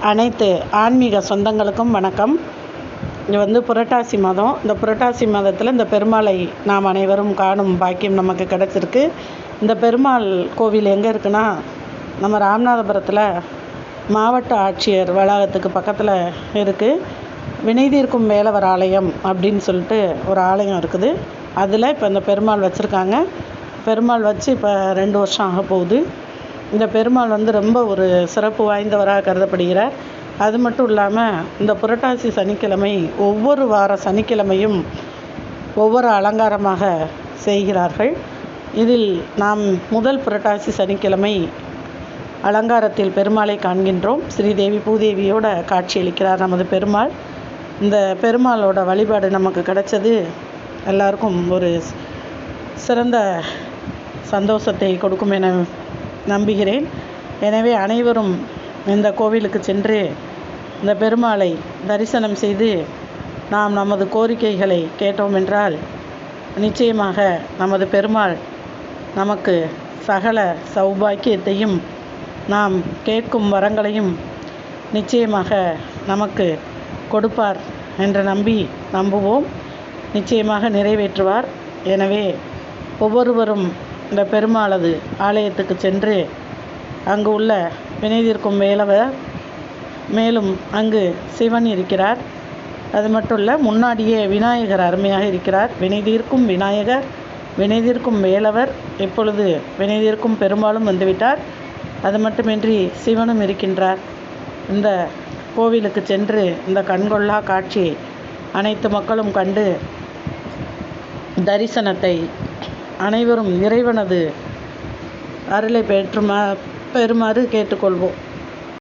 அனைத்து ஆன்மீக சொந்தங்களுக்கும் வணக்கம். இது புரட்டாசி மாதம். இந்த புரட்டாசி மாதத்தில் இந்த பெருமாளை நாம் அனைவரும் காணும் பாக்கியம் நமக்கு கிடச்சிருக்கு. இந்த பெருமாள் கோவில் எங்கே இருக்குன்னா, நம்ம ராமநாதபுரத்தில் மாவட்ட ஆட்சியர் வளாகத்துக்கு பக்கத்தில் இருக்குது. வினைதீர்க்கும் வேலவர் ஆலயம் அப்படின்னு சொல்லிட்டு ஒரு ஆலயம் இருக்குது. அதில் இப்போ இந்த பெருமாள் வச்சுருக்காங்க. பெருமாள் வச்சு இப்போ 2 வருஷம் ஆக போகுது. இந்த பெருமாள் ரொம்ப ஒரு சிறப்பு வாய்ந்தவராக கருதப்படுகிறார். அது மட்டும் இல்லாமல் இந்த புரட்டாசி சனிக்கிழமை ஒவ்வொரு வார சனிக்கிழமையும் ஒவ்வொரு அலங்காரமாக செய்கிறார்கள். இதில் நாம் முதல் புரட்டாசி சனிக்கிழமை அலங்காரத்தில் பெருமாளை காண்கின்றோம். ஸ்ரீதேவி பூதேவியோட காட்சியளிக்கிறார் நமது பெருமாள். இந்த பெருமாளோட வழிபாடு நமக்கு கிடைச்சது எல்லாருக்கும் ஒரு சிறந்த சந்தோஷத்தை கொடுக்கும் என நம்புகிறேன். எனவே அனைவரும் இந்த கோவிலுக்கு சென்று இந்த பெருமாளை தரிசனம் செய்து நாம் நமது கோரிக்கைகளை கேட்டோம் என்றால் நிச்சயமாக நமது பெருமாள் நமக்கு சகல சௌபாக்கியத்தையும் நாம் கேட்கும் வரங்களையும் நிச்சயமாக நமக்கு கொடுப்பார் என்று நம்புவோம். நிச்சயமாக நிறைவேற்றுவார். எனவே ஒவ்வொருவரும் இந்த பெருமாளது ஆலயத்துக்கு சென்று அங்கு உள்ள வினைதீர்க்கும் வேலவர், மேலும் அங்கு சிவன் இருக்கிறார். அது மட்டும் இல்லை, முன்னாடியே விநாயகர் அருமையாக இருக்கிறார். வினைதீர்க்கும் விநாயகர், வினைதீர்க்கும் வேலவர், இப்பொழுது வினைதீர்க்கும் பெருமாளும் வந்துவிட்டார். அது மட்டுமின்றி சிவனும் இருக்கின்றார். இந்த கோவிலுக்கு சென்று இந்த கண்கொள்ளா காட்சியை அனைத்து மக்களும் கண்டு தரிசனத்தை அனைவரும் இறைவனது அருளை பெறுமாறு கேட்டுக்கொள்வோம்.